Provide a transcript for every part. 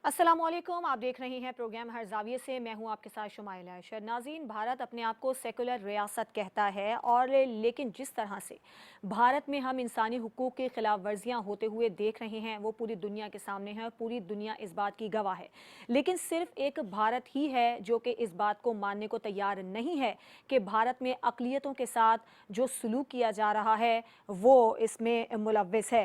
अस्सलामुअलैकुम, आप देख रहे हैं प्रोग्राम हर जाविये से। मैं हूं आपके साथ शुमाइला अरशद। नाज़रीन, भारत अपने आप को सेकुलर रियासत कहता है और लेकिन जिस तरह से भारत में हम इंसानी हुकूक की खिलाफ वर्जियाँ होते हुए देख रहे हैं वो पूरी दुनिया के सामने है और पूरी दुनिया इस बात की गवाह है। लेकिन सिर्फ एक भारत ही है जो कि इस बात को मानने को तैयार नहीं है कि भारत में अक़लियतों के साथ जो सलूक किया जा रहा है वो इसमें मुलव्वस है।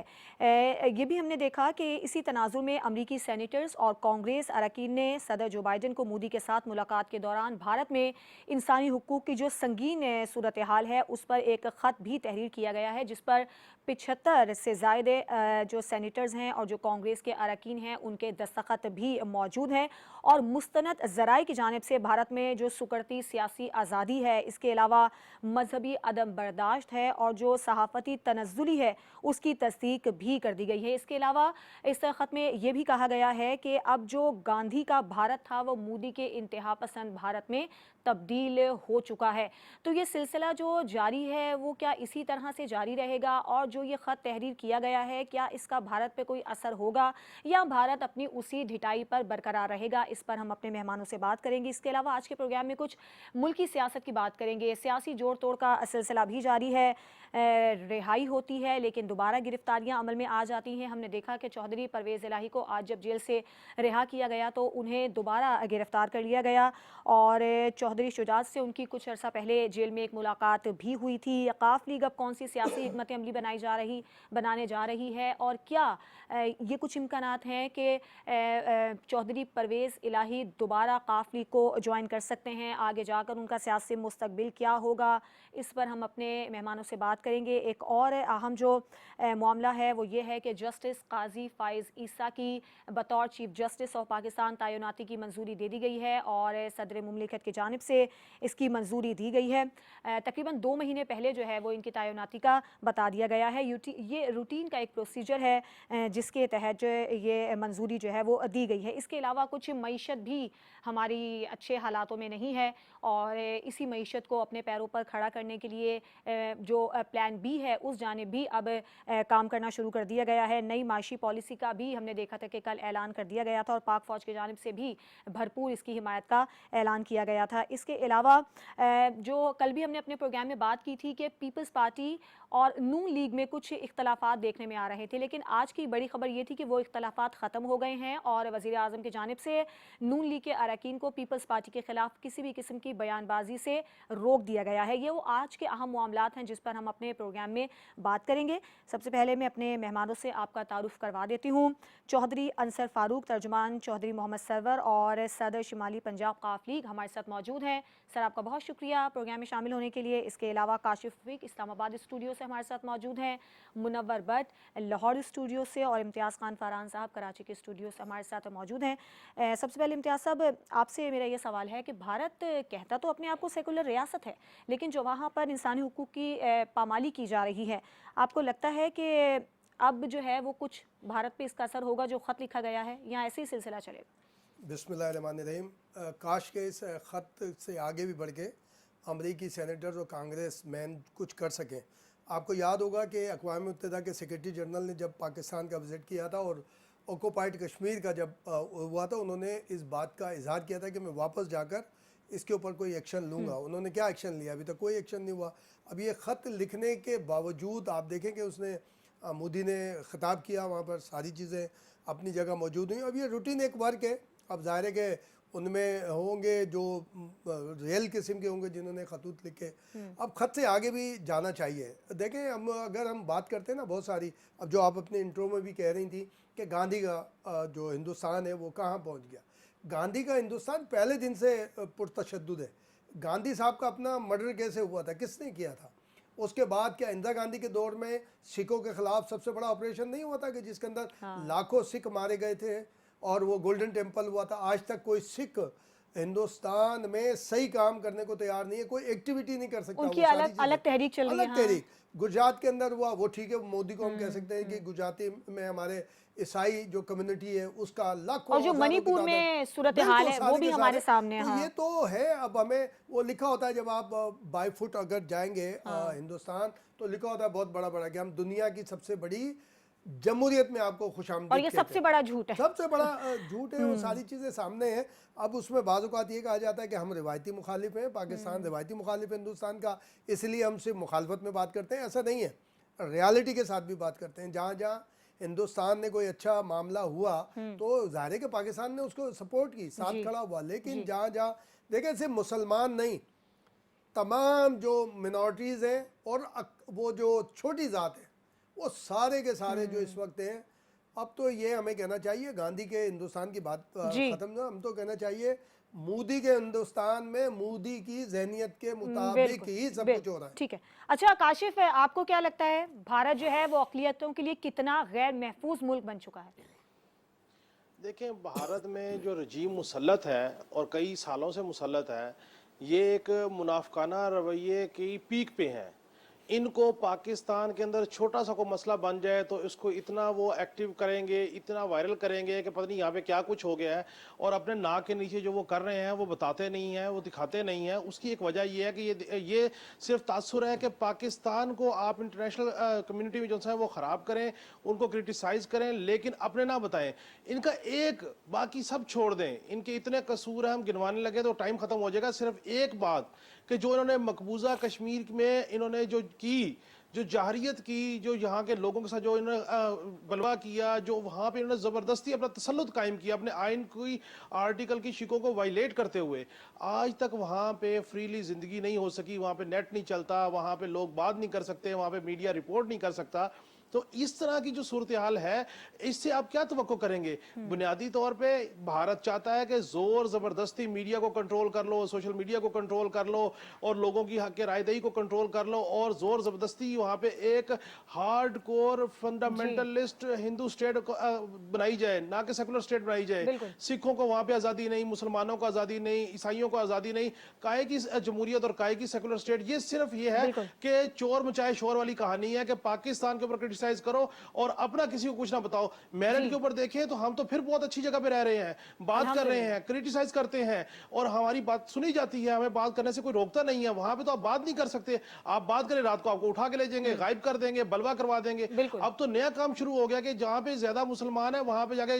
ये भी हमने देखा कि इसी तनाज़ुर में अमरीकी सेनेटर्स और कांग्रेस अरकान ने सदर जो बाइडन को मोदी के साथ मुलाकात के दौरान भारत में इंसानी हुकूक की जो संगीन सूरत हाल है उस पर एक ख़त भी तहरीर किया गया है, जिस पर 75 से ज़ायदे जो सेनेटर्स हैं और जो कांग्रेस के अरकान हैं उनके दस्तखत भी मौजूद हैं। और मुस्तनद ज़राए की जानिब से भारत में जो सुकड़ती सियासी आज़ादी है, इसके अलावा मजहबी अदम बर्दाश्त है और जो सहाफ़ती तनज़्ज़ुली है उसकी तस्दीक भी कर दी गई है। इसके अलावा इस ख़त में ये भी कहा गया है कि अब जो गांधी का भारत था वो मोदी के इंतहा पसंद भारत में तब्दील हो चुका है। तो ये सिलसिला जो जारी है वो क्या इसी तरह से जारी रहेगा, और जो ये ख़त तहरीर किया गया है क्या इसका भारत पे कोई असर होगा या भारत अपनी उसी ढिठाई पर बरकरार रहेगा, इस पर हम अपने मेहमानों से बात करेंगे। इसके अलावा आज के प्रोग्राम में कुछ मुल्की सियासत की बात करेंगे। सियासी जोड़ तोड़ का सिलसिला भी जारी है। रिहाई होती है लेकिन दोबारा गिरफ्तारियां अमल में आ जाती हैं। हमने देखा कि चौधरी परवेज़ इलाही को आज जब जेल से रिहा किया गया तो उन्हें दोबारा गिरफ्तार कर लिया गया और चौधरी शुजात से उनकी कुछ अर्सा पहले जेल में एक मुलाकात भी हुई थी। काफ लीग अब कौन सी सियासी हिकमत अमली बनाने जा रही है और क्या ये कुछ इम्कानात हैं कि चौधरी परवेज़ इलाही दोबारा काफ लीग को ज्वाइन कर सकते हैं, आगे जाकर उनका सियासी मुस्तकबिल क्या होगा, इस पर हम अपने मेहमानों से बात करेंगे। एक और अहम जो मामला है वो ये है कि जस्टिस काजी फ़ाइज़ ईसा की बतौर चीफ जस्टिस ऑफ पाकिस्तान तैनाती की मंजूरी दे दी गई है और सदर मुमलिकत की जानिब से इसकी मंजूरी दी गई है। तकरीबन 2 महीने पहले जो है वो इनकी तैनाती का बता दिया गया है। ये रूटीन का एक प्रोसीजर है जिसके तहत जो ये मंजूरी जो है वो दी गई है। इसके अलावा कुछ मईशत भी हमारी अच्छे हालातों में नहीं है और इसी मईशत को अपने पैरों पर खड़ा करने के लिए जो प्लान बी है उस जानिब भी अब काम करना शुरू कर दिया गया है। नई माशी पॉलिसी का भी हमने देखा था कि कल ऐलान कर दिया गया था और पाक फ़ौज की जानिब से भी भरपूर इसकी हिमायत का ऐलान किया गया था। इसके अलावा जो कल भी हमने अपने प्रोग्राम में बात की थी कि पीपल्स पार्टी और नून लीग में कुछ इख्तलाफात देखने में आ रहे थे, लेकिन आज की बड़ी खबर ये थी कि वो इख्तलाफात ख़त्म हो गए हैं और वज़ीर आज़म की जानिब से नून लीग के अरकान को पीपल्स पार्टी के खिलाफ किसी भी किस्म की बयानबाजी से रोक दिया गया है। ये वो आज के अहम मामलात हैं जिस पर हम अपने प्रोग्राम में बात करेंगे। सबसे पहले मैं अपने मेहमानों से आपका तारुफ करवा देती हूँ। चौधरी अंसर फारूक, तर्जुमान चौधरी मोहम्मद सरवर और सदर शुमाली पंजाब काफ लीग हमारे साथ मौजूद हैं। सर, आपका बहुत शुक्रिया प्रोग्राम में शामिल होने के लिए। इसके अलावा काशिफ रफ़ीक इस्लामाबाद स्टूडियो से हमारे साथ मौजूद हैं, मुनव्वर भट्ट लाहौर स्टूडियो से और इम्तियाज़ खान फ़रहान साहब कराची के स्टूडियो से हमारे साथ मौजूद हैं। सबसे पहले इम्तियाज़ साहब, आपसे मेरा ये सवाल है कि भारत कहता तो अपने आप को सेकुलर रियासत है, लेकिन जो वहाँ पर इंसानी हुकूक की पामाली की जा रही है, आपको लगता है कि अब जो है वो कुछ भारत पे इसका असर होगा जो ख़त लिखा गया है, या ऐसे ही सिलसिला चलेगा? बिस्मिल्लाहिर्रहमानिर्रहीम। काश के इस ख़त से आगे भी बढ़ के अमरीकी सेनेटर्स और कांग्रेस मैन कुछ कर सकें। आपको याद होगा कि अक़वाम मुत्तहिदा के सेक्रेटरी जनरल ने जब पाकिस्तान का विज़िट किया था और ऑक्यूपाइड कश्मीर का जब हुआ था, उन्होंने इस बात का इजहार किया था कि मैं वापस जाकर इसके ऊपर कोई एक्शन लूँगा। उन्होंने क्या एक्शन लिया? अभी तक कोई एक्शन नहीं हुआ। अब ये ख़त लिखने के बावजूद आप देखें कि उसने मोदी ने ख़िताब किया, वहाँ पर सारी चीज़ें अपनी जगह मौजूद हुई। अब ये रूटीन एक वर्क है। अब ज़ाहिर है कि उनमें होंगे जो रियल किस्म के होंगे जिन्होंने खतूत लिखे। अब ख़त से आगे भी जाना चाहिए। देखें, अगर हम बात करते हैं ना बहुत सारी, अब जो आप अपने इंट्रो में भी कह रही थी कि गांधी का जो हिंदुस्तान है वो कहाँ पहुँच गया। गांधी का हिंदुस्तान पहले दिन से पुरतशद्दुद है। गांधी साहब का अपना मर्डर कैसे हुआ था, किसने किया था? उसके बाद क्या इंदिरा गांधी के दौर में सिखों के खिलाफ सबसे बड़ा ऑपरेशन नहीं हुआ था कि जिसके अंदर लाखों सिख मारे गए थे और वो गोल्डन टेम्पल हुआ था? आज तक कोई सिख हिंदुस्तान में सही काम करने को तैयार नहीं है, कोई एक्टिविटी नहीं कर सकता। उनकी वो सारी अलग अलग चीज़ें तहरीक चल रही है। अलग तहरीक गुजरात के अंदर हुआ, वो ठीक है। मोदी को हम कह सकते हैं कि गुजराती में हमारे ईसाई जो कम्युनिटी है उसका लाखों और जो हज़ारों की मणिपुर तादाद, में सूरत हाल बिल्कुल है वो सारे भी के हमारे सारे। सामने है। तो हाँ। ये तो है। अब हमें वो लिखा होता है जब आप बाई फुट अगर जाएंगे हाँ। हिंदुस्तान, तो लिखा होता है बहुत बड़ा बड़ा कि हम दुनिया की सबसे बड़ी जमहूरियत में आपको और खुशामदीद ये कहते सबसे हैं। बड़ा झूठ है। सबसे बड़ा झूठ है, वो सारी चीज़ें सामने हैं। अब उसमें बाज़ औक़ात ये कहा जाता है कि हम रिवायती मुखालिफ हैं, पाकिस्तान रिवायती मुखालिफ है हिंदुस्तान का, इसलिए हम सिर्फ मुखालफत में बात करते हैं। ऐसा नहीं है, रियलिटी के साथ भी बात करते हैं। जहाँ जहाँ हिंदुस्तान ने कोई अच्छा मामला हुआ तो ज़ाहिर है कि पाकिस्तान ने उसको सपोर्ट की, साथ जी खड़ा हुआ। लेकिन जी जहाँ जहाँ देखें, सिर्फ मुसलमान नहीं, तमाम जो मिनॉरिटीज़ हैं और वो जो छोटी ज़ात है, वो सारे के सारे जो इस वक्त हैं, अब तो ये हमें कहना चाहिए, गांधी के हिंदुस्तान की बात जी ख़त्म ना, हम तो कहना चाहिए मोदी के हिंदुस्तान में मोदी की जहनीत के मुताबिक बिल्कुल ही सब कुछ हो बिल्कुल रहा है। ठीक है। अच्छा काशिफ, आपको क्या लगता है भारत जो है वो अक़लियतों के लिए कितना गैर महफूज मुल्क बन चुका है? देखें, भारत में जो रजीम मुसल्लत है और कई सालों से मुसल्लत है, ये एक मुनाफिकाना रवैये की पीक पे है। इनको पाकिस्तान के अंदर छोटा सा कोई मसला बन जाए तो इसको इतना वो एक्टिव करेंगे, इतना वायरल करेंगे कि पता नहीं यहाँ पे क्या कुछ हो गया है, और अपने नाक के नीचे जो वो कर रहे हैं वो बताते नहीं हैं, वो दिखाते नहीं हैं। उसकी एक वजह ये है कि ये सिर्फ तासुर है कि पाकिस्तान को आप इंटरनेशनल कम्युनिटी में जो है वो ख़राब करें, उनको क्रिटिसाइज़ करें, लेकिन अपने ना बताएं। इनका एक, बाकी सब छोड़ दें, इनके इतने कसूर हैं, हम गिनवाने लगे तो टाइम ख़त्म हो जाएगा। सिर्फ एक बात कि जो इन्होंने मकबूजा कश्मीर में इन्होंने जो की, जो जाहरियत की, जो यहाँ के लोगों के साथ जो इन्होंने बलवा किया, जो वहाँ पे इन्होंने ज़बरदस्ती अपना तसल्लुत कायम किया अपने आइन की आर्टिकल की शिकों को वायलेट करते हुए, आज तक वहाँ पे फ्रीली ज़िंदगी नहीं हो सकी। वहाँ पे नेट नहीं चलता, वहाँ पे लोग बात नहीं कर सकते, वहाँ पे मीडिया रिपोर्ट नहीं कर सकता। तो इस तरह की जो सूरत हाल है, इससे आप क्या तवक्को करेंगे? बुनियादी तौर पे भारत चाहता है कि जोर जबरदस्ती मीडिया को कंट्रोल कर लो, सोशल मीडिया को कंट्रोल कर लो, और लोगों की हक रायदही को कंट्रोल कर लो, और जोर जबरदस्ती वहां पे एक hard core fundamentalist Hindu state बनाई जाए, ना कि सेकुलर स्टेट बनाई जाए। बिल्कुल सिखों को वहां पे आजादी नहीं, मुसलमानों को आजादी नहीं, ईसाइयों को आजादी नहीं, काहे की जमहूरियत और काहे की सेकुलर स्टेट। ये सिर्फ ये है बिल्कुल कि चोर मचाए शोर वाली कहानी है कि पाकिस्तान के ऊपर क्रिटिसाइज करो और अपना किसी को कुछ ना बताओ। मेरिट जी के ऊपर देखें तो हम तो फिर बहुत अच्छी जगह पे रह रहे हैं, बात कर रहे अल्हम्दुलिल्लाह। हैं, क्रिटिसाइज करते हैं, और हमारी बात सुनी जाती है, हमें बात करने से कोई रोकता नहीं है। वहां पे तो आप बात नहीं कर सकते। आप बात करें, रात को आपको उठा के ले जाएंगे, गायब कर देंगे, बलवा करवा देंगे। बिल्कुल। अब तो नया काम शुरू हो गया कि जहां पे ज्यादा मुसलमान है वहां पे जाके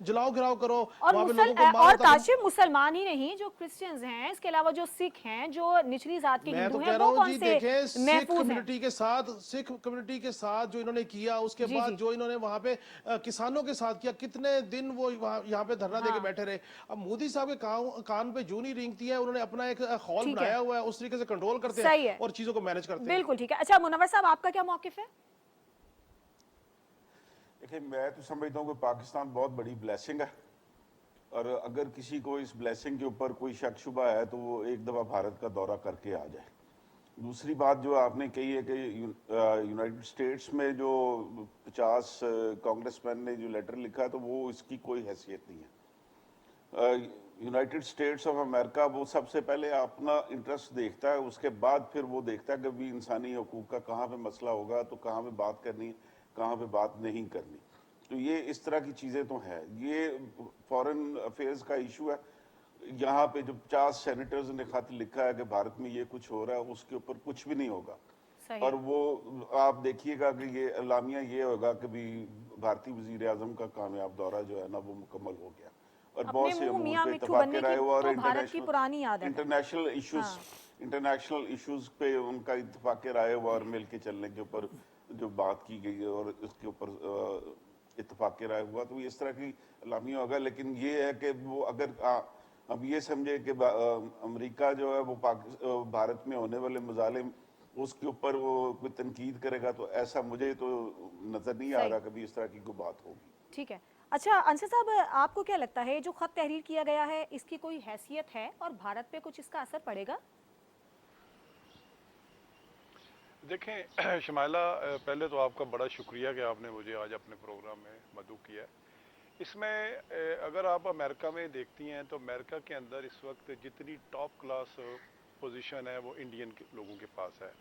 जलाओ घिराव करो, वहां पे लोगों को मारो, और ताकि काशिफ, मुसलमान ही नहीं, जो क्रिश्चियंस हैं, इसके अलावा जो सिख हैं, जो निचली जात के मैं हिंदू तो हैं, कह रहा वो हूँ कौन जी, से देखें, महफूज हैं? सिख कम्युनिटी के साथ जो इन्होंने किया, उसके जी बाद जी जो इन्होंने वहां पे किसानों के साथ किया, कितने दिन वो यहाँ पे धरना देके हाँ बैठे रहे। अब मोदी साहब के कान पे जूं नहीं रेंगती है, उन्होंने अपना एक हॉल ठीक है, बनाया हुआ है, उस तरीके से कंट्रोल करते हैं सही है, और चीजों को मैनेज करते हैं। बिल्कुल ठीक है। अच्छा मुनव्वर साहब, आपका क्या मौकिफ है? देखिए, मैं तो समझता हूँ कि पाकिस्तान बहुत बड़ी ब्लेसिंग है, और अगर किसी को इस ब्लेसिंग के ऊपर कोई शक शुबा है तो वो एक दफ़ा भारत का दौरा करके आ जाए। दूसरी बात जो आपने कही है कि यूनाइटेड स्टेट्स में जो 50 कांग्रेसमैन ने जो लेटर लिखा है, तो वो इसकी कोई हैसियत नहीं है। यूनाइटेड स्टेट्स ऑफ अमेरिका वो सबसे पहले अपना इंटरेस्ट देखता है, उसके बाद फिर वो देखता है कि भी इंसानी हकूक़ का कहाँ पे मसला होगा तो कहाँ पे बात करनी है, कहाँ पे बात नहीं करनी। तो ये इस तरह की चीज़ें तो हैं। ये फॉरेन अफेयर्स का इशू है। यहाँ पे जो 50 सेनेटर्स ने खत लिखा है कि भारत में ये कुछ हो रहा है, उसके ऊपर कुछ भी नहीं होगा। सही और है। वो आप देखिएगा कि ये एलामिया ये होगा कि भी भारतीय वजीर आजम का कामयाब दौरा जो है ना वो मुकम्मल हो गया, और अपने बहुत से मुंह अमूर मियाँ पे मिट्ठू इतफाक बनने राय की हुआ, और तो भारत की पुरानी आदत है। हाँ इंटरनेशनल इश्यूज पे उनका इतफाक राय हुआ, और मिल के चलने के ऊपर जो बात की गई है और उसके ऊपर इतफाक राय हुआ, तो इस तरह की एलामिया होगा। लेकिन ये है कि वो अगर अब ये समझे कि अमेरिका जो है वो भारत में होने वाले मजालिम उसके ऊपर वो कोई तनकीद करेगा, तो ऐसा मुझे तो नजर नहीं आ सही, रहा कभी इस तरह की कोई बात होगी। ठीक है। अच्छा अंसर साहब, आपको क्या लगता है जो खत तहरीर किया गया है, इसकी कोई हैसियत है और भारत पे कुछ इसका असर पड़ेगा? देखें शमाइला, पहले तो आपका बड़ा शुक्रिया कि आपने मुझे आज अपने प्रोग्राम में मदऊ किया है। इसमें अगर आप अमेरिका में देखती हैं तो अमेरिका के अंदर इस वक्त जितनी टॉप क्लास पोजीशन है वो इंडियन लोगों के पास है।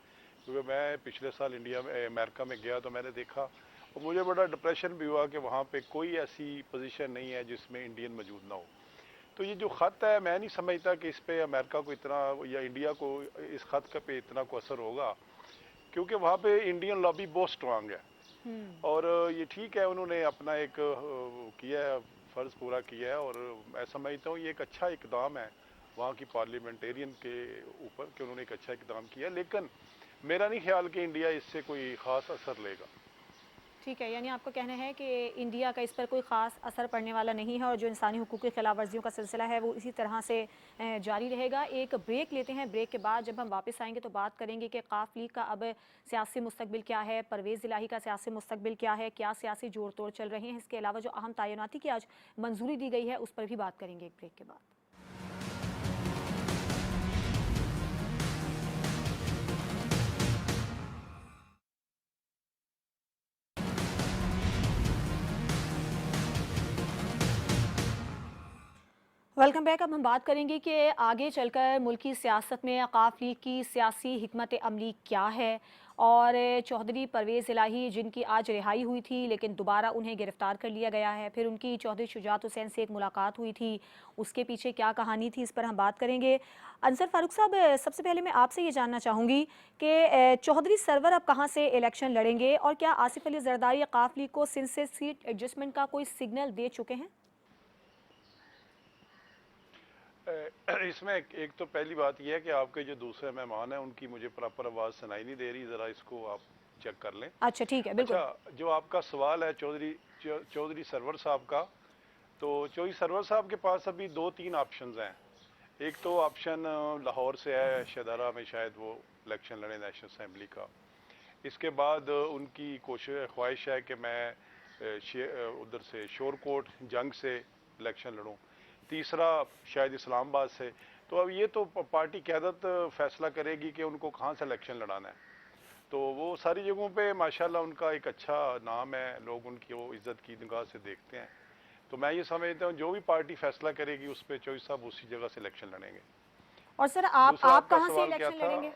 क्योंकि मैं पिछले साल अमेरिका में गया तो मैंने देखा और मुझे बड़ा डिप्रेशन भी हुआ कि वहाँ पे कोई ऐसी पोजीशन नहीं है जिसमें इंडियन मौजूद ना हो। तो ये जो ख़त है, मैं नहीं समझता कि इस पे अमेरिका को इतना या इंडिया को इस ख़त पे इतना को असर होगा, क्योंकि वहाँ पे इंडियन लॉबी बहुत स्ट्रांग है। और ये ठीक है, उन्होंने अपना एक किया है, फ़र्ज़ पूरा किया है, और मैं समझता हूँ ये एक अच्छा इकदाम है वहाँ की पार्लियामेंटेरियन के ऊपर कि उन्होंने एक अच्छा इकदाम किया। लेकिन मेरा नहीं ख्याल कि इंडिया इससे कोई ख़ास असर लेगा। ठीक है, यानी आपका कहना है कि इंडिया का इस पर कोई ख़ास असर पड़ने वाला नहीं है और जो इंसानी हुकूक़ की खिलाफ वर्जियों का सिलसिला है वो इसी तरह से जारी रहेगा। एक ब्रेक लेते हैं, ब्रेक के बाद जब हम वापस आएंगे तो बात करेंगे कि काफ लीग का अब सियासी मुस्तकबिल क्या है, परवेज़ इलाही का सियासी मुस्तकबिल क्या है, क्या सियासी जोड़ तोड़ चल रहे हैं। इसके अलावा जो अहम तयनाती की आज मंजूरी दी गई है उस पर भी बात करेंगे एक ब्रेक के बाद। Welcome back. अब हम बात करेंगे कि आगे चलकर मुल्की सियासत में अकाफ लीग की सियासी हिकमत अमली क्या है और चौधरी परवेज़ इलाही जिनकी आज रिहाई हुई थी लेकिन दोबारा उन्हें गिरफ्तार कर लिया गया है, फिर उनकी चौधरी शुजात हुसैन से एक मुलाकात हुई थी, उसके पीछे क्या कहानी थी, इस पर हम बात करेंगे। अंसर फारूक साहब, सबसे पहले मैं आपसे ये जानना चाहूँगी कि चौधरी सरवर अब कहाँ से इलेक्शन लड़ेंगे और क्या आसिफ अली जरदारी अकाफ लीग को सिंध से सीट एडजस्टमेंट का कोई सिग्नल दे चुके हैं? इसमें एक तो पहली बात यह है कि आपके जो दूसरे मेहमान हैं उनकी मुझे प्रॉपर आवाज़ सुनाई नहीं दे रही, ज़रा इसको आप चेक कर लें। अच्छा ठीक है, बिल्कुल। अच्छा, जो आपका सवाल है चौधरी सरवर साहब का, तो चौधरी सरवर साहब के पास अभी 2-3 ऑप्शंस हैं। एक तो ऑप्शन लाहौर से है, शदारा में शायद वो इलेक्शन लड़े नेशनल असम्बली का। इसके बाद उनकी कोशिश ख्वाहिश है कि मैं उधर से शोरकोट जंग से इलेक्शन लड़ूं। तीसरा शायद इस्लामाबाद से। तो अब ये तो पार्टी क़यादत फैसला करेगी कि उनको कहाँ से इलेक्शन लड़ाना है। तो वो सारी जगहों पे माशाल्लाह उनका एक अच्छा नाम है, लोग उनकी वो इज़्ज़त की निगाह से देखते हैं। तो मैं ये समझता हूँ जो भी पार्टी फैसला करेगी उस पर चौधरी साहब उसी जगह से इलेक्शन लड़ेंगे। और सर आप दूसरा आपका कहाँ से सवाल क्या इलेक्शन था? लड़ेंगे?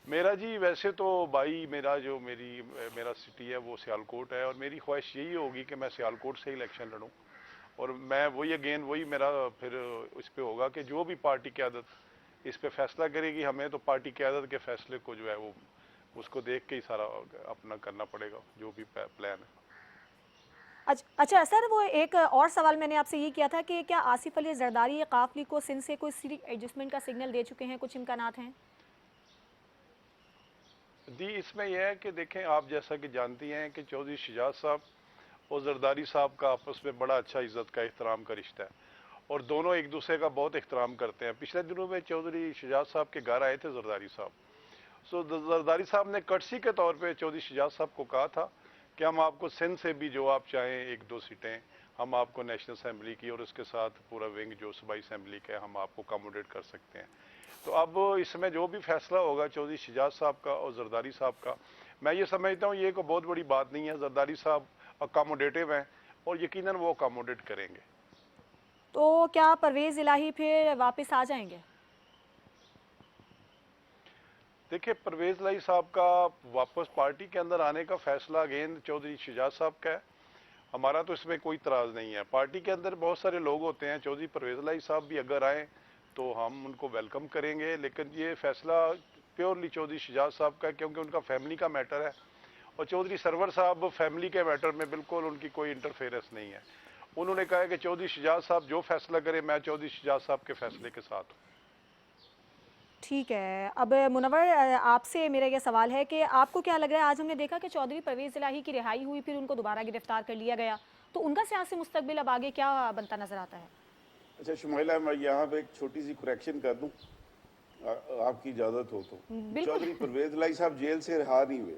मेरा जी वैसे तो भाई मेरा सिटी है वो सियालकोट है, और मेरी ख्वाहिश यही होगी कि मैं सियालकोट से ही इलेक्शन लड़ूं। और मैं वही मेरा फिर इस पे होगा कि जो भी पार्टी क़यादत इस पे फैसला करेगी, हमें तो पार्टी क़यादत के फैसले को जो है वो उसको देख के ही सारा अपना करना पड़ेगा, जो भी प्लान है। अच्छा सर, वो एक और सवाल मैंने आपसे ये किया था कि क्या आसिफ अली जरदारी काफ लीग को सिंध से कोई सीट एडजस्टमेंट का सिग्नल दे चुके हैं, कुछ इम्कानात हैं? जी, इसमें यह है कि देखें, आप जैसा कि जानती हैं कि चौधरी शुजात साहब और जरदारी साहब का आपस में बड़ा अच्छा इज़्ज़त का एहतराम का रिश्ता है, और दोनों एक दूसरे का बहुत एहतराम करते हैं। पिछले दिनों में चौधरी शुजात साहब के घर आए थे जरदारी साहब। सो जरदारी साहब ने कर्टसी के तौर पे चौधरी शुजात साहब को कहा था कि हम आपको सिंध से भी जो आप चाहें 1-2 सीटें, हम आपको नेशनल असम्बली की और उसके साथ पूरा विंग जो सूबाई असम्बली का है हम आपको अकोमोडेट कर सकते हैं। तो अब इसमें जो भी फैसला होगा चौधरी शुजात साहब का और जरदारी साहब का, मैं ये समझता हूँ ये कोई बहुत बड़ी बात नहीं है। जरदारी साहब अकोमोडेटिव हैं और यकीनन वो अकोमोडेट करेंगे। तो क्या परवेज़ इलाही फिर वापस आ जाएंगे? देखिए, परवेज़ इलाही साहब का वापस पार्टी के अंदर आने का फैसला अगेन चौधरी शुजात साहब का है। हमारा तो इसमें कोई इतराज़ नहीं है। पार्टी के अंदर बहुत सारे लोग होते हैं, चौधरी परवेज़ इलाही साहब भी अगर आएँ तो हम उनको वेलकम करेंगे, लेकिन ये फैसला प्योरली चौधरी शुजात साहब का है क्योंकि उनका फैमिली का मैटर है, और चौधरी सरवर साहब फैमिली के मैटर में बिल्कुल उनकी कोई इंटरफेरेंस नहीं है। उन्होंने कहा है कि चौधरी शुजात साहब जो फैसला करे, मैं चौधरी शुजात साहब के फैसले के साथ हूँ। ठीक है। अब मुनव्वर, आपसे मेरा यह सवाल है कि आपको क्या लग रहा है, आज हमने देखा कि चौधरी परवेज़ इलाही की रिहाई हुई, फिर उनको दोबारा गिरफ्तार कर लिया गया, तो उनका सियासी मुस्तकबिल अब आगे क्या बनता नजर आता है? अच्छा शुमाइला, मैं यहाँ पे एक छोटी सी करेक्शन कर दूं, आपकी इजाजत हो तो। बिल्कुल। चौधरी परवेज इलाही साहब जेल से रिहा नहीं हुए,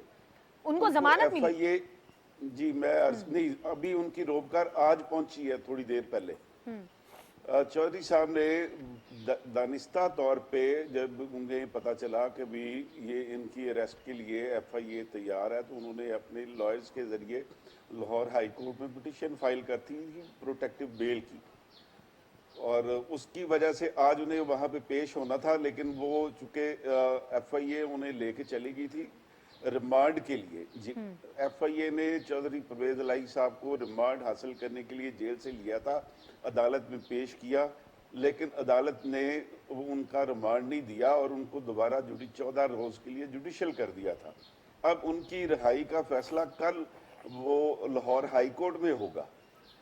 उनको जमानत मिली? FIA जी मैं नहीं, अभी उनकी रोबकार आज पहुंची है थोड़ी देर पहले। चौधरी साहब ने दानिस्ता तौर पे जब उन्हें पता चला कि भी ये इनकी अरेस्ट के लिए FIA तैयार है, तो उन्होंने अपने लॉयर्स के जरिए लाहौर हाई कोर्ट में पिटिशन फाइल करती थी प्रोटेक्टिव बेल की, और उसकी वजह से आज उन्हें वहाँ पे पेश होना था, लेकिन वो चूंकि FIA उन्हें लेके चली गई थी रिमांड के लिए। FIA ने चौधरी परवेज इलाही साहब को रिमांड हासिल करने के लिए जेल से लिया था, अदालत में पेश किया, लेकिन अदालत ने उनका रिमांड नहीं दिया और उनको दोबारा 14 रोज के लिए जुडिशल कर दिया था। अब उनकी रिहाई का फैसला कल वो लाहौर हाई कोर्ट में होगा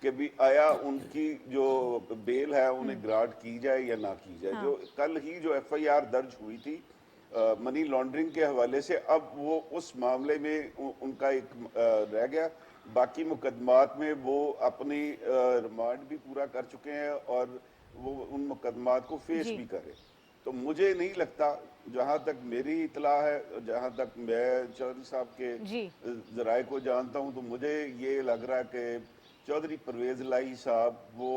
कि भी आया उनकी जो बेल है उन्हें ग्रांट की जाए या ना की जाए। जो कल ही जो एफआईआर दर्ज हुई थी मनी लॉन्ड्रिंग के हवाले से, अब वो उस मामले में उनका एक रह गया। बाकी मुकदमात में वो अपनी रिमांड भी पूरा कर चुके हैं और वो उन मुकदमात को फेस भी करे। तो मुझे नहीं लगता, जहां तक मेरी इतला है, जहां तक मैं चौधरी साहब के जराए को जानता हूं, तो मुझे ये लग रहा है कि चौधरी परवेज इलाही साहब वो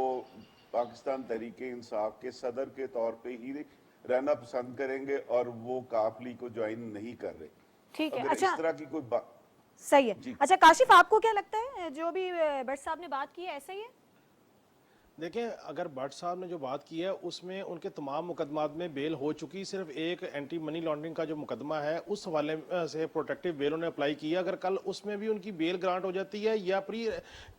पाकिस्तान तहरीक इंसाफ के सदर के तौर पे ही रहना पसंद करेंगे और वो काफली को ज्वाइन नहीं कर रहे। ठीक है, अगर अच्छा, इस तरह की कोई बात सही है। अच्छा काशिफ, आपको क्या लगता है जो भी भट्ट साहब ने बात की है ऐसा ही है? देखें, अगर भट्ट साहब ने जो बात की है उसमें उनके तमाम मुकदमात में बेल हो चुकी, सिर्फ एक एंटी मनी लॉन्ड्रिंग का जो मुकदमा है उस हवाले से प्रोटेक्टिव बेल उन्होंने अप्लाई की है। अगर कल उसमें भी उनकी बेल ग्रांट हो जाती है या प्री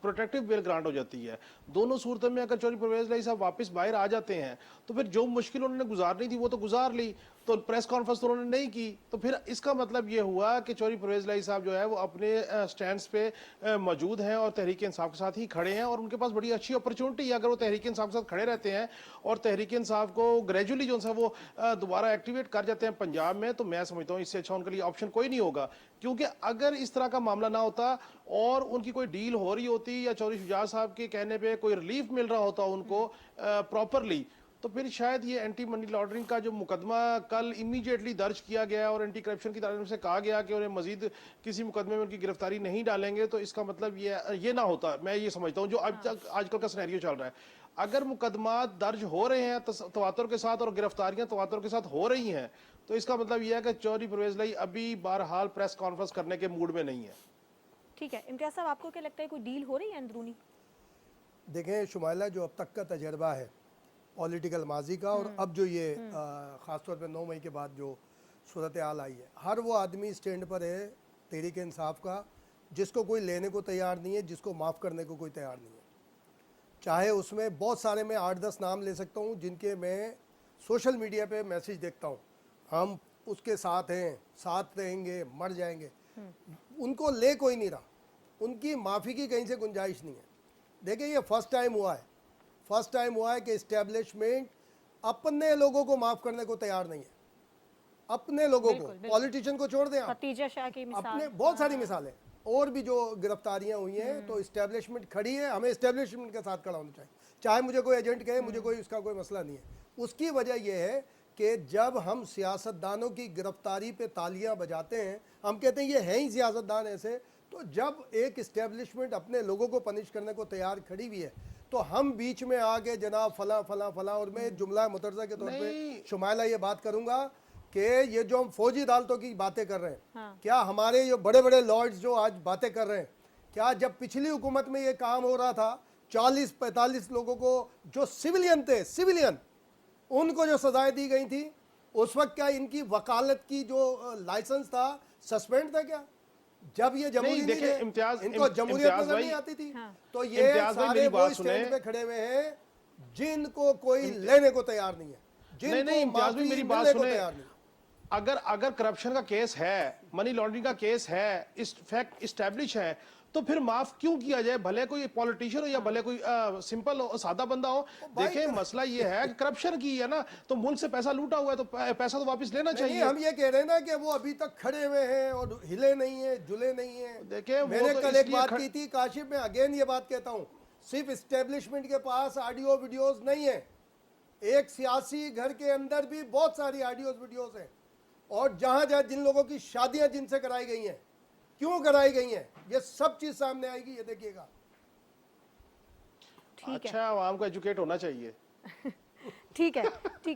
प्रोटेक्टिव बेल ग्रांट हो जाती है, दोनों सूरतों में अगर चौधरी परवेज इलाही साहब वापस बाहर आ जाते हैं तो फिर जो मुश्किल उन्होंने गुजारनी थी वो तो गुजार ली, तो प्रेस कॉन्फ्रेंस तो उन्होंने नहीं की, तो फिर इसका मतलब ये हुआ कि चौधरी परवेज इलाही साहब जो है वो अपने स्टैंड्स पे मौजूद हैं और तहरीक इंसाफ के साथ ही खड़े हैं और उनके पास बड़ी अच्छी अपॉर्चुनिटी है। अगर वो तहरीक इंसाफ के साथ खड़े रहते हैं और तहरीक इंसाफ को ग्रेजुअली जो है वो दोबारा एक्टिवेट कर जाते हैं पंजाब में, तो मैं समझता हूँ इससे अच्छा उनके लिए ऑप्शन कोई नहीं होगा। क्योंकि अगर इस तरह का मामला ना होता और उनकी कोई डील हो रही होती या चौधरी शुजात साहब के कहने पे कोई रिलीफ मिल रहा होता उनको प्रॉपरली, तो फिर शायद ये एंटी मनी लॉन्ड्रिंग का जो मुकदमा कल इमीडिएटली दर्ज किया गया और एंटी करप्शन की तरफ से कहा गया कि उन्हें मजीद किसी मुकदमे में उनकी गिरफ्तारी नहीं डालेंगे, तो इसका मतलब ये ना होता। मैं ये समझता हूँ जो अब तक आजकल का सिनेरियो चल रहा है, अगर मुकदमा दर्ज हो रहे हैं तवातुर के साथ और गिरफ्तारियां तवातुर के साथ हो रही हैं, तो इसका मतलब यह है कि चौधरी परवेज इलाही अभी बहरहाल प्रेस कॉन्फ्रेंस करने के मूड में नहीं है। ठीक है, इम्तियाज साहब, आपको क्या लगता है कोई डील हो रही है अंदरूनी? देखें शुमाइला, जो अब तक का तजर्बा है पॉलिटिकल माजी का और अब जो ये ख़ासतौर पे 9 मई के बाद जो सूरत हाल आई है, हर वो आदमी स्टैंड पर है तहरीक इंसाफ का जिसको कोई लेने को तैयार नहीं है, जिसको माफ़ करने को कोई तैयार नहीं है। चाहे उसमें बहुत सारे, मैं 8-10 नाम ले सकता हूँ जिनके मैं सोशल मीडिया पे मैसेज देखता हूँ, हम उसके साथ हैं, साथ रहेंगे, मर जाएंगे, उनको ले कोई नहीं रहा, उनकी माफ़ी की कहीं से गुंजाइश नहीं है। देखिए, ये फर्स्ट टाइम हुआ है कि इस्टेब्लिशमेंट अपने लोगों को माफ़ करने को तैयार नहीं है, अपने लोगों को, पॉलिटिशियन को छोड़ दें आप, खतीजा शाह की मिसाल, अपने बहुत सारी मिसालें और भी जो गिरफ्तारियां हुई हैं, तो इस्टेब्लिशमेंट खड़ी है, हमें इस्टेब्लिशमेंट के साथ खड़ा होना चाहिए। चाहे मुझे कोई एजेंट कहे, मुझे कोई उसका कोई मसला नहीं है। उसकी वजह यह है कि जब हम सियासतदानों की गिरफ्तारी पे तालियां बजाते हैं, हम कहते हैं ये हैं ही सियासतदान ऐसे, तो जब एक इस्टेब्लिशमेंट अपने लोगों को पनिश करने को तैयार खड़ी हुई है, तो हम बीच में आके जनाब फला फला फला, और मैं जुमला मुतरज़ा के तौर पे शुमाइला ये बात करूंगा कि ये जो हम फौजी अदालतों की बातें कर रहे हैं, क्या हमारे ये बड़े बड़े लॉर्ड्स जो आज बातें कर रहे हैं, क्या जब पिछली हुकूमत में ये काम हो रहा था 40-45 लोगों को जो सिविलियन थे, सिविलियन, उनको जो सजाएं दी गई थी, उस वक्त क्या इनकी वकालत की जो लाइसेंस था सस्पेंड था क्या? जब ये जमहूरी नहीं थे, इनको जमहूरियत नजर नहीं आती थी। तो ये सारे वो स्टैंड पे खड़े हुए हैं जिनको कोई लेने को तैयार नहीं है, जिनको माफी मिलने को तैयार नहीं। अगर करप्शन का केस है, मनी लॉन्ड्रिंग का केस है, इस फैक्ट इस्टेब्लिश है, तो फिर माफ क्यों किया जाए? भले कोई पॉलिटिशियन हो या भले कोई सिंपल हो, सादा बंदा हो। देखें, मसला ये है कि करप्शन की है ना, तो मुल्क से पैसा लूटा हुआ है तो पैसा तो वापस लेना चाहिए। हम ये कह रहे हैं ना कि वो अभी तक खड़े हुए हैं और हिले नहीं है, जुले नहीं है। देखें, मैंने कल एक बात की थी काशिफ में, अगेन ये बात कहता हूँ, सिर्फ इस्टेब्लिशमेंट के पास ऑडियो वीडियोस नहीं है, एक सियासी घर के अंदर भी बहुत सारी ऑडियो वीडियोस हैं, और जहां जहां जिन लोगों की शादियां जिनसे कराई गई हैं, क्यों कराई गई हैं, ये सब चीज सामने आएगी, ये देखिएगा। अच्छा, आवाम को एजुकेट होना चाहिए। ठीक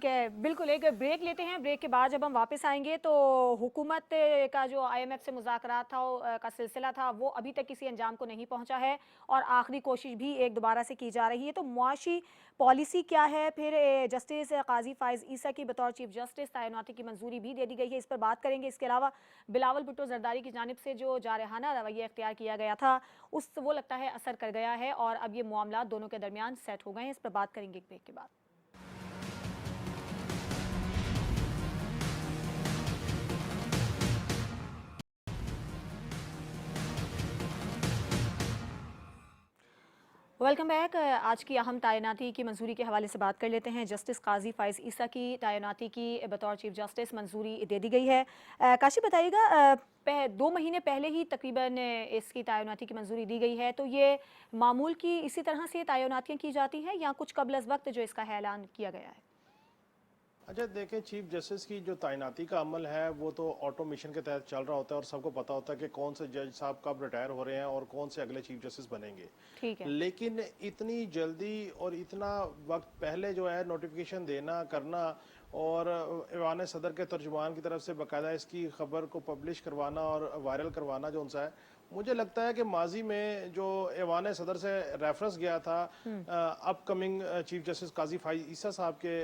है, बिल्कुल। एक ब्रेक लेते हैं, ब्रेक के बाद जब हम वापस आएंगे तो हुकूमत का जो IMF से मुज़ाकरात था का सिलसिला था, वो अभी तक किसी अंजाम को नहीं पहुंचा है और आखिरी कोशिश भी एक दोबारा से की जा रही है। तो मुआशी पॉलिसी क्या है, फिर जस्टिस काजी फाइज ईसा की बतौर चीफ जस्टिस तैनाती की मंजूरी भी दे दी गई है, इस पर बात करेंगे। इसके अलावा बिलावल भुट्टो जरदारी की जानिब से जो जारहाना रवैया इख्तियार किया गया था, वो लगता है असर कर गया है और अब ये मामला दोनों के दरमियान सेट हो गए हैं। इस पर बात करेंगे एक ब्रेक के बाद। Welcome back. आज की अहम तैनाती की मंजूरी के हवाले से बात कर लेते हैं। जस्टिस काजी फ़ाइज़ ईसा की तैनाती की बतौर चीफ जस्टिस मंजूरी दे दी गई है। काशी बताइएगा, 2 महीने पहले ही तकरीबन इसकी तैनाती की मंजूरी दी गई है, तो ये मामूल की इसी तरह से तैनातियाँ की जाती हैं या कुछ कबल अज़ वक्त जो इसका ऐलान किया गया है? अच्छा देखें, चीफ जस्टिस की जो तैनाती का अमल है वो तो ऑटोमेशन के तहत चल रहा होता है और सबको पता होता है कि कौन से जज साहब कब रिटायर हो रहे हैं और कौन से अगले चीफ जस्टिस बनेंगे। ठीक है। लेकिन इतनी जल्दी और इतना वक्त पहले जो है नोटिफिकेशन देना करना और ऐवान सदर के तर्जुमान की तरफ से बाकायदा इसकी खबर को पब्लिश करवाना और वायरल करवाना जो उनसा है, मुझे लगता है कि माजी में जो ऐवान सदर से रेफरेंस गया था अपकमिंग चीफ जस्टिस काजी फ़ाइज़ ईसा साहब के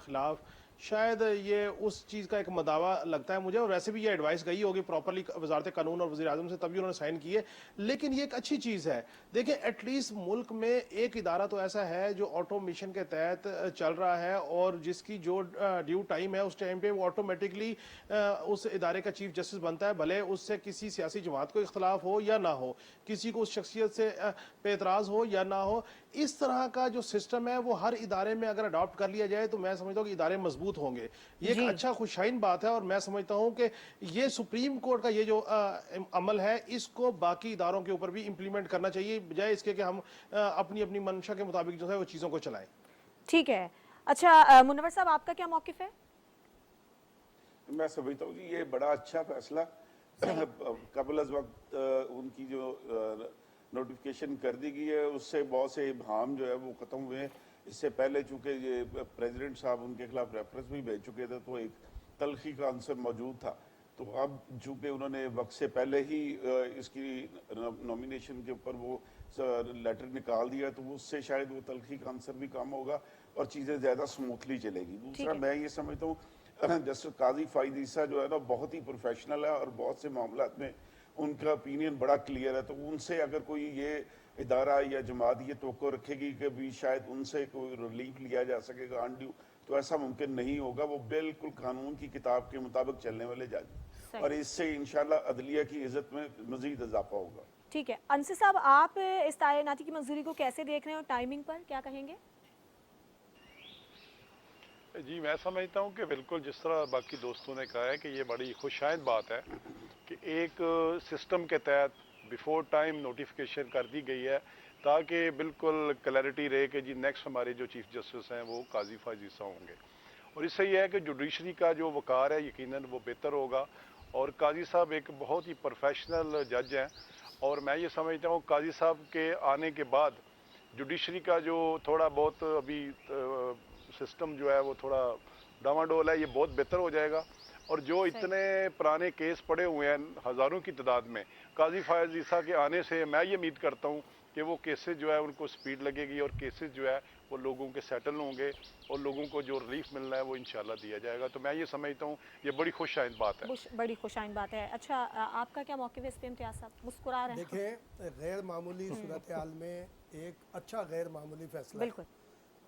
खिलाफ, शायद ये उस चीज़ का एक मदावा लगता है मुझे। और वैसे भी ये एडवाइस गई होगी प्रॉपरली वजारत कानून और वज़ीर आज़म से, तभी उन्होंने साइन किए। लेकिन ये एक अच्छी चीज़ है। देखिए एटलीस्ट मुल्क में एक इदारा तो ऐसा है जो ऑटोमेशन के तहत चल रहा है और जिसकी जो ड्यू टाइम है उस टाइम पे वो ऑटोमेटिकली उस इदारे का चीफ जस्टिस बनता है, भले उससे किसी सियासी जमात को इख्तलाफ हो या ना हो, किसी को उस शख्सियत से पे एतराज़ हो या ना हो। इस तरह का जो सिस्टम है वो हर इदारे में अगर अडॉप्ट कर लिया जाए तो मैं समझता हूँ कि इदारे मजबूत होंगे। ये एक अच्छा खुशाइन बात है और मैं समझता हूँ कि ये सुप्रीम कोर्ट का ये जो अमल है इसको बाकी इदारों के ऊपर भी इम्प्लीमेंट करना चाहिए, बजाय इसके कि हम अपनी अपनी मंशा के मुताबिक जो है वो चीज़ों को चलाएं। ठीक है। अच्छा मुनव्वर साहब, आपका क्या मौक़िफ़ है? मैं समझता हूँ कि ये बड़ा अच्छा फैसला कबल अज़ वक्त उनकी जो नोटिफिकेशन कर दी गई है उससे बहुत से इबहम जो है वो ख़त्म हुए हैं। इससे पहले चूँकि ये प्रेसिडेंट साहब उनके खिलाफ रेफरेंस भी भेज चुके थे तो एक तलखी का आंसर मौजूद था। तो अब चूँकि उन्होंने वक्त से पहले ही इसकी नॉमिनेशन के ऊपर वो लेटर निकाल दिया तो उससे शायद वो तलखी का आंसर भी कम होगा और चीज़ें ज़्यादा स्मूथली चलेगी। दूसरा मैं ये समझता हूँ जस्टिस काजी फ़ाइज़ ईसा जो है ना बहुत ही प्रोफेशनल है और बहुत से मामलात में उनका ओपिनियन बड़ा क्लियर है। तो उनसे अगर कोई ये इदारा या जमात ये तवक्को रखेगी कि भी शायद उनसे कोई रिलीफ लिया जा सकेगा अनड्यू, तो ऐसा मुमकिन नहीं होगा। वो बिल्कुल कानून की किताब के मुताबिक चलने वाले जज और इससे इंशाल्लाह अदलिया की इज्जत में मजीद इजाफा होगा। ठीक है। अंसी साहब, आप इस तैनाती की मंजूरी को कैसे देख रहे हैं और टाइमिंग पर क्या कहेंगे? जी, मैं समझता हूँ कि बिल्कुल जिस तरह बाकी दोस्तों ने कहा है कि ये बड़ी खुशाइंद बात है कि एक सिस्टम के तहत बिफोर टाइम नोटिफिकेशन कर दी गई है ताकि बिल्कुल क्लैरिटी रहे कि जी नेक्स्ट हमारे जो चीफ जस्टिस हैं वो काजी फ़ाइज़ ईसा होंगे। और इससे यह है कि जुडिशरी का जो वक़ार है यकीनन वो बेहतर होगा। और काजी साहब एक बहुत ही प्रोफेशनल जज हैं और मैं ये समझता हूँ काजी साहब के आने के बाद जुडिशरी का जो थोड़ा बहुत अभी सिस्टम जो है वो थोड़ा डामाडोल है, ये बहुत बेहतर हो जाएगा। और जो इतने पुराने केस पड़े हुए हैं हज़ारों की तादाद में, काजी फ़ाइज़ ईसा के आने से मैं ये उम्मीद करता हूँ कि वो केसेस जो है उनको स्पीड लगेगी और केसेस जो है वो लोगों के सेटल होंगे और लोगों को जो रिलीफ मिलना है वो इंशाल्लाह दिया जाएगा। तो मैं ये समझता हूँ ये बड़ी खुशाइंद बात है। बड़ी खुशाइंद बात है। अच्छा, आपका क्या मौक़िफ़ है इस पे? इम्तियाज़ साहब मुस्कुरा रहे हैं। देखें, गैर मामूली सूरत हाल में एक अच्छा गैर मामूली फैसला बिल्कुल,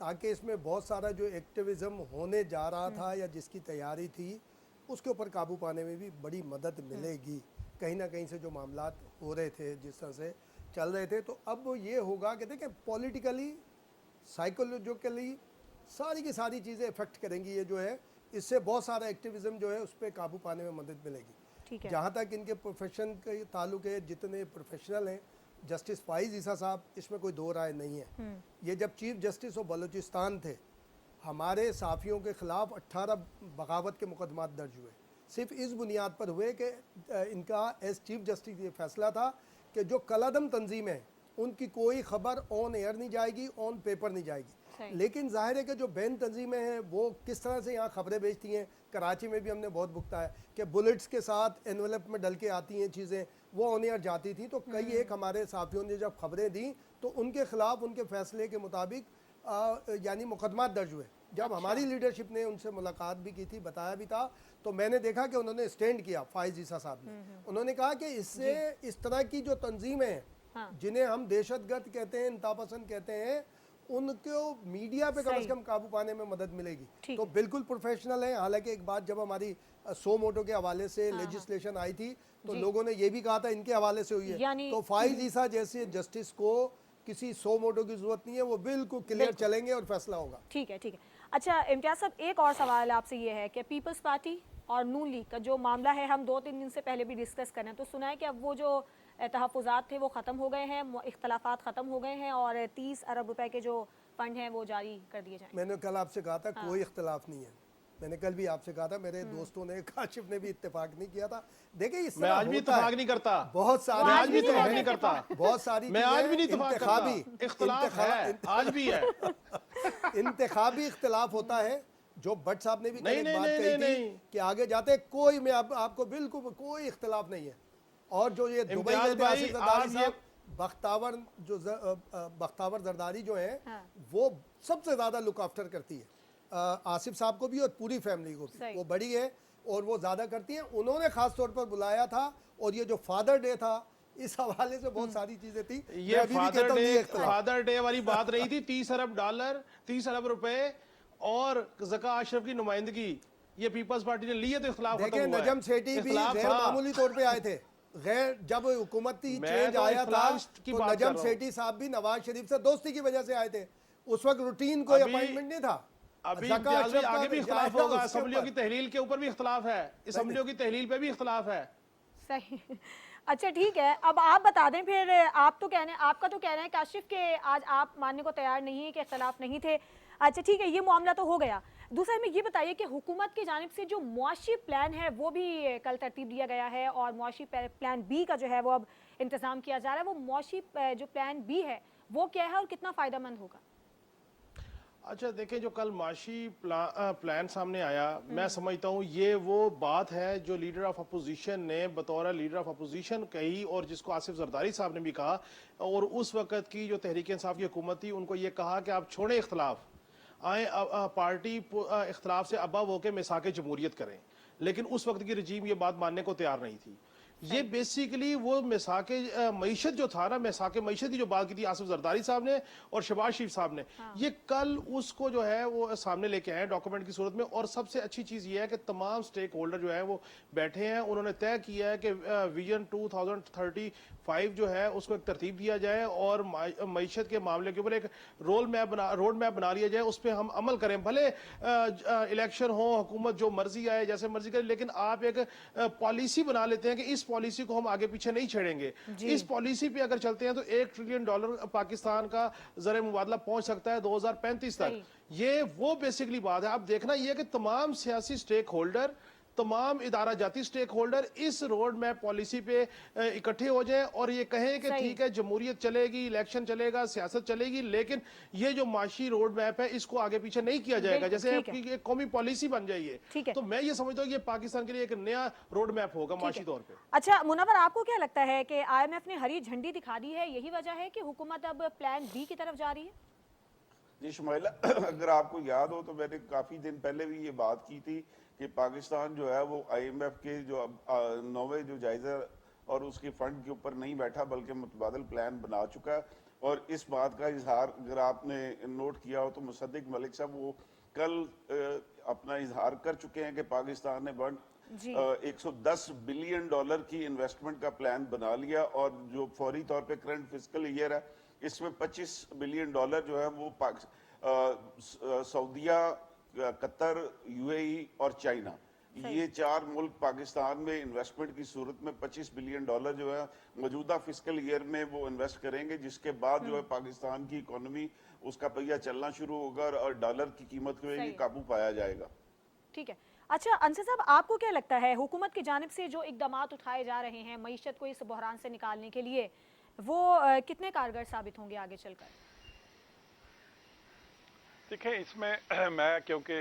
ताकि इसमें बहुत सारा जो एक्टिविज़म होने जा रहा था या जिसकी तैयारी थी उसके ऊपर काबू पाने में भी बड़ी मदद मिलेगी। कहीं ना कहीं से जो मामलात हो रहे थे जिस तरह से चल रहे थे, तो अब वो ये होगा कि देखें पॉलिटिकली साइकोलॉजिकली सारी की सारी चीज़ें इफ़ेक्ट करेंगी। ये जो है इससे बहुत सारा एक्टिविज़म जो है उस पर काबू पाने में मदद मिलेगी। ठीक है। जहाँ तक इनके प्रोफेशन के ताल्लुक है, जितने प्रोफेशनल हैं जस्टिस फ़ाइज़ ईसा साहब, इसमें कोई दो राय नहीं है। ये जब चीफ जस्टिस ऑफ बलूचिस्तान थे, हमारे साफ़ियों के ख़िलाफ़ 18 बगावत के मुकदमात दर्ज हुए। सिर्फ इस बुनियाद पर हुए कि इनका एज चीफ जस्टिस ये फैसला था कि जो कलादम तंजीमें हैं उनकी कोई ख़बर ऑन एयर नहीं जाएगी, ऑन पेपर नहीं जाएगी। लेकिन जाहिर है कि जो बैन तंजीमें हैं वो किस तरह से यहाँ ख़बरें बेचती हैं। कराची में भी हमने बहुत भुगता है कि बुलेट्स के साथ एनवेलप में डल के आती हैं चीज़ें, वो ऑन एयर जाती थी। तो कई एक हमारे साथियों ने जब खबरें दी तो उनके ख़िलाफ़ उनके फ़ैसले के मुताबिक यानी मुकदमा दर्ज हुए। जब हमारी लीडरशिप ने उनसे मुलाकात भी की थी, बताया भी था, तो मैंने देखा कि उन्होंने स्टैंड किया फ़ाइज़ ईसा साहब ने। उन्होंने कहा कि इससे इस तरह की जो तंजीमें हैं जिन्हें हम दहशतगर्द कहते हैं, इंतहापसंद कहते हैं, उनको मीडिया पे कम से कम काबू पाने में मदद मिलेगी। तो बिल्कुल प्रोफेशनल है। हालांकि एक बात जब हमारी सो मोटो के हवाले से लेजिस्लेशन आई थी तो लोगों ने ये भी कहा था इनके हवाले से हुई है। तो फ़ाइज़ ईसा जैसे जस्टिस को किसी 100 वोटों की जरूरत नहीं है, वो बिल्कुल क्लियर चलेंगे और फैसला होगा। ठीक है, ठीक है। अच्छा इम्तियाज साहब, एक और सवाल आपसे ये है कि पीपल्स पार्टी और नून लीग का जो मामला है, हम 2-3 दिन से पहले भी डिस्कस कर रहे हैं, तो सुना है कि अब वो जो तहफ़्फ़ुज़ात थे वो ख़त्म हो गए हैं, इख्तलाफात ख़त्म हो गए हैं और 30 अरब रुपए के जो फंड हैं वो जारी कर दिए जाएंगे। मैंने कल आपसे कहा था कोई इख्तलाफ नहीं है, मैंने कल भी आपसे कहा था, मेरे दोस्तों ने, काशिफ ने भी इत्तेफाक नहीं किया था। देखिए इस मैं तरह आज भी होता है। इत्तेफाक नहीं करता, बहुत सारी मैं आज भी नहीं इत्तेफाक करते नहीं करता, बहुत सारी मैं आज भी नहीं चीजें इत्तेफाक करता, इख्तलाफ है, आज भी है। इंतखाबी इख्तलाफ होता है, जो भट्ट साहब ने भी कल नहीं, एक नहीं, बात नहीं, कही नहीं, थी नहीं। कि आगे जाते कोई, मैं आपको बिल्कुल कोई इख्तलाफ नहीं है। और जो ये दुबई इम्तियाज गए थे भाई, आसिफ जरदारी आज ये- साहब, बख्तावर जरदारी जो हैं, हाँ। वो सबसे ज़्यादा लुक आफ्टर करती है आसिफ साहब को भी और पूरी फैमिली को भी। सही। वो बड़ी है और वो ज़्यादा करती हैं। उन्होंने ख़ास तौर पर बुलाया था, और ये जो फादर डे था, इस हवाले से बहुत सारी चीज़ें थी। ये मैं अभी भी कहता हूं, नहीं है इख्तलाफ। फादर डे वाली बात नहीं थी। 30 अरब डॉलर, 30 अरब रुपए और ज़का अशरफ की नुमाइंदगी ये पीपल्स पार्टी ने लिए, तो इख्तलाफ खत्म देखिए हुआ है। नजम सेठी भी इख्तलाफ गैर था। मामूली तौर पे आए थे। गैर जब हुकूमती मैं चेंज तो आया था इख्तलाफ की तो बात कर नजम रहा हूं। सेठी साहब भी नवाज शरीफ से दोस्ती की वजह से आए थे। उस वक्त रूटीन कोई अभी- अपॉइंटमेंट नहीं था। अभी ज़का इम्तियाज भाई अशरफ का आगे भी इख्तलाफ जायजा होगा, उसके असम्बलियों ऊपर। की तहलील के ऊपर भी इख्तलाफ है, असम्बलियों की तहलील पे भी इख्तलाफ है। सही। अच्छा ठीक है, अब आप बता दें फिर, आप तो कहने आपका तो कहना है काशिफ के आज आप मानने को तैयार नहीं है कि इख्तलाफ नहीं थे। अच्छा ठीक है, ये मामला तो हो गया। दूसरा हमें ये बताइए कि हुकूमत की जानिब से जो मुआशी प्लान है वो भी कल तरतीब दिया गया है और मुआशी प्लान बी का जो है वो अब इंतज़ाम किया जा रहा है। वो मुआशी जो प्लान बी है वो क्या है और कितना फ़ायदेमंद होगा? अच्छा देखें, जो कल माशी प्लान सामने आया, मैं समझता हूँ ये वो बात है जो लीडर ऑफ अपोजिशन ने बतौर लीडर ऑफ अपोजिशन कही, और जिसको आसिफ जरदारी साहब ने भी कहा, और उस वक्त की जो तहरीक इंसाफ की हुकूमत थी उनको ये कहा कि आप छोड़ें इख्तलाफ, आए पार्टी इख्तलाफ से अबव होकर मिसाक जमहूरियत करें। लेकिन उस वक्त की रजीम ये बात मानने को तैयार नहीं थी। ये बेसिकली वो मिसाक मईशत जो था ना, मिसाक मईशत की जो बात की थी आसिफ जरदारी साहब ने और शहबाज शरीफ साहब ने, ये कल उसको जो है वो सामने लेके आए डॉक्यूमेंट की सूरत में। और सबसे अच्छी चीज़ ये है कि तमाम स्टेक होल्डर जो है वो बैठे हैं, उन्होंने तय किया है कि विजन 2035 जो है उसको एक तरतीब दिया जाए और मईशत के मामले के ऊपर एक रोड मैप बना लिया जाए, उस पर हम अमल करें। भले इलेक्शन हो, हुकूमत जो मर्जी आए, जैसे मर्जी करे, लेकिन आप एक पॉलिसी बना लेते हैं कि इस पॉलिसी को हम आगे पीछे नहीं छेड़ेंगे। इस पॉलिसी पे अगर चलते हैं तो $1 ट्रिलियन पाकिस्तान का ज़र मुबादला पहुंच सकता है 2035 तक। ये वो बेसिकली बात है। आप देखना ये कि तमाम सियासी स्टेक होल्डर, तमाम इदारा जाती स्टेक होल्डर इस रोड मैप पॉलिसी पे इकट्ठे हो जाएं और ये कहें कि ठीक है जमहूरियत चलेगी, इलेक्शन चलेगा, सियासत चलेगी, लेकिन ये जो माशी रोड मैप है इसको आगे पीछे नहीं किया जाएगा, जैसे आपकी एक कौमी पॉलिसी बन जाइए। तो मैं ये समझता हूँ कि ये पाकिस्तान के लिए एक नया रोड मैप होगा माशी तौर पर। अच्छा मुनव्वर, आपको क्या लगता है कि IMF ने हरी झंडी दिखा दी है, यही वजह है कि हुकूमत अब प्लान बी की तरफ जा रही है? जी शुमाइला, अगर आपको याद हो तो मैंने काफ़ी दिन पहले भी ये बात की थी कि पाकिस्तान जो है वो IMF के जो 9वें जो जायज़ा और उसके फंड के ऊपर नहीं बैठा, बल्कि मुतबादल प्लान बना चुका है। और इस बात का इजहार अगर आपने नोट किया हो तो मुसद्दिक मलिक साहब वो कल अपना इजहार कर चुके हैं कि पाकिस्तान ने 110 बिलियन डॉलर की इन्वेस्टमेंट का प्लान बना लिया, और जो फौरी तौर पे करंट फिस्कल ईयर है इसमें 25 बिलियन डॉलर जो है वो सऊदीया, कतर, UAE और चाइना, ये 4 मुल्क पाकिस्तान में इन्वेस्टमेंट की सूरत में 25 बिलियन डॉलर जो है मौजूदा फिस्कल ईयर में वो इन्वेस्ट करेंगे, जिसके बाद जो है पाकिस्तान की इकोनॉमी उसका पहिया चलना शुरू होगा और डॉलर की कीमत पे भी काबू पाया जाएगा। ठीक है। अच्छा अंसर साहब, आपको क्या लगता है हुकूमत की जानिब से जो इकदामात उठाए जा रहे हैं मईशत को इस बहरान से निकालने के लिए, वो कितने कारगर साबित होंगे आगे चलकर? देखें इसमें मैं क्योंकि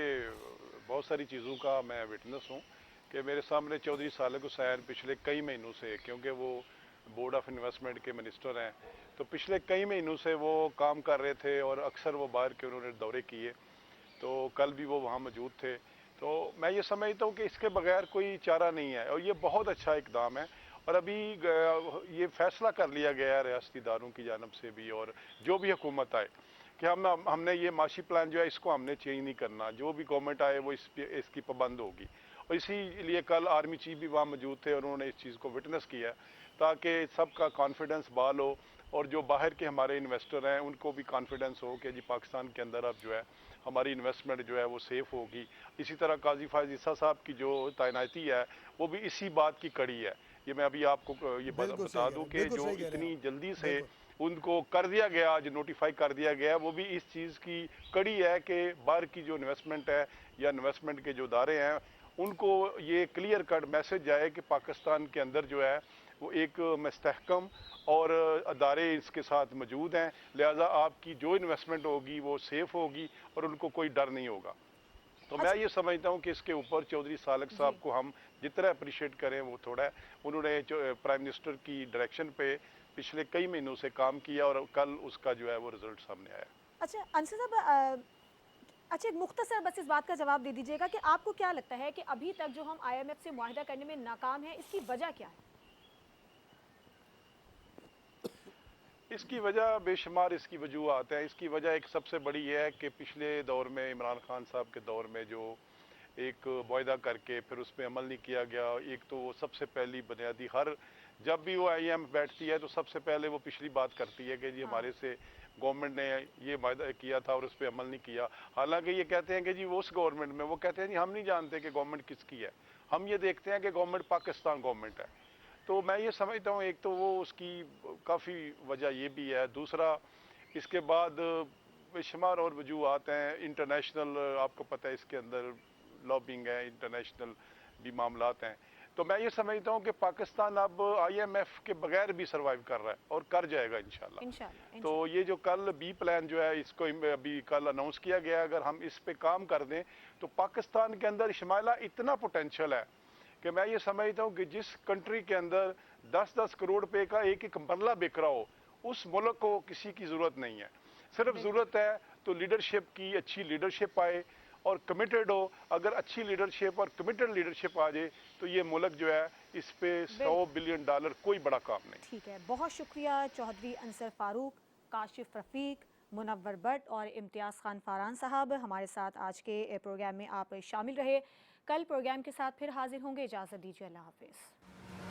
बहुत सारी चीज़ों का मैं विटनेस हूँ कि मेरे सामने चौधरी सालेक हुसैन पिछले कई महीनों से, क्योंकि वो बोर्ड ऑफ इन्वेस्टमेंट के मिनिस्टर हैं, तो पिछले कई महीनों से वो काम कर रहे थे और अक्सर वो बाहर के उन्होंने दौरे किए, तो कल भी वो वहाँ मौजूद थे। तो मैं ये समझता हूँ कि इसके बगैर कोई चारा नहीं है और ये बहुत अच्छा इकदाम है। और अभी ये फैसला कर लिया गया है रियासती इदारों की जानब से भी, और जो भी हुकूमत आए, कि हमने ये माशी प्लान जो है इसको हमने चेंज नहीं करना, जो भी गवर्नमेंट आए वो इसकी पाबंद होगी। और इसीलिए कल आर्मी चीफ भी वहाँ मौजूद थे और उन्होंने इस चीज़ को विटनेस किया। ताकि सबका कॉन्फिडेंस बहाल हो और जो बाहर के हमारे इन्वेस्टर हैं उनको भी कॉन्फिडेंस हो कि जी पाकिस्तान के अंदर अब जो है हमारी इन्वेस्टमेंट जो है वो सेफ़ होगी। इसी तरह काजी फायज ईसा साहब की जो तैनाती है वो भी इसी बात की कड़ी है। ये मैं अभी आपको ये बिल्कुल बता सही कह दूं रहे हैं, कि बिल्कुल जो सही कह रहे हैं इतनी आप। जल्दी से बिल्कुल उनको कर दिया गया, आज नोटिफाई कर दिया गया, वो भी इस चीज़ की कड़ी है कि बाहर की जो इन्वेस्टमेंट है या इन्वेस्टमेंट के जो इदारे हैं उनको ये क्लियर कट मैसेज जाए कि पाकिस्तान के अंदर जो है वो एक मुस्तहकम और अदारे इसके साथ मौजूद हैं, लिहाजा आपकी जो इन्वेस्टमेंट होगी वो सेफ़ होगी और उनको कोई डर नहीं होगा। तो मैं ये समझता हूँ कि इसके ऊपर चौधरी सालक साहब को हम जितना अप्रिशिएट करें वो थोड़ा है। उन्होंने प्राइम मिनिस्टर की डायरेक्शन पे पिछले कई महीनों से काम किया और कल उसका जो है वो रिजल्ट सामने आया। अच्छा अंसर साहब, अच्छा एक मुख्तसर बस इस बात का जवाब दे दीजिएगा कि आपको क्या लगता है कि अभी तक जो हम IMF से मुआहिदा करने में नाकाम है, इसकी वजह क्या है? इसकी वजह बेशुमार इसकी वजूहत हैं। इसकी वजह एक सबसे बड़ी है कि पिछले दौर में इमरान खान साहब के दौर में जो एक मुआहिदा करके फिर उस पर अमल नहीं किया गया। एक तो वो सबसे पहली बुनियादी हर जब भी वो IMF बैठती है तो सबसे पहले वो पिछली बात करती है कि जी हमारे से गवर्नमेंट ने ये वायदा किया था और उस पर अमल नहीं किया। हालांकि ये कहते हैं कि जी वो उस गवर्नमेंट में, वो कहते हैं जी हम नहीं जानते कि गवर्नमेंट किसकी है, हम ये देखते हैं कि गवर्नमेंट पाकिस्तान गवर्नमेंट है। तो मैं ये समझता हूँ एक तो वो उसकी काफ़ी वजह ये भी है। दूसरा इसके बाद बेशुमार और वजूहत हैं। इंटरनेशनल आपको पता है इसके अंदर लॉबिंग है, इंटरनेशनल भी मामलात हैं। तो मैं ये समझता हूँ कि पाकिस्तान अब IMF के बगैर भी सर्वाइव कर रहा है और कर जाएगा इंशाल्लाह। इंशाल्लाह तो ये जो कल बी प्लान जो है इसको अभी कल अनाउंस किया गया, अगर हम इस पे काम कर दें तो पाकिस्तान के अंदर शमाइला इतना पोटेंशियल है कि मैं ये समझता हूँ कि जिस कंट्री के अंदर 10-10 करोड़ रुपए का एक एक मरला बिक रहा हो, उस मुल्क को किसी की ज़रूरत नहीं है। सिर्फ ज़रूरत है तो लीडरशिप की, अच्छी लीडरशिप आए और कमिटेड हो। अगर अच्छी लीडरशिप और कमिटेड लीडरशिप आ जाए तो ये मुल्क जो है इस पे $100 बिलियन कोई बड़ा काम नहीं। ठीक है, बहुत शुक्रिया चौधरी अंसर फारूक, काशिफ रफ़ीक, मुनव्वर भट्ट और इम्तियाज़ खान फारान साहब, हमारे साथ आज के प्रोग्राम में आप शामिल रहे। कल प्रोग्राम के साथ फिर हाजिर होंगे। इजाज़त दीजिए, अल्लाह हाफिज़।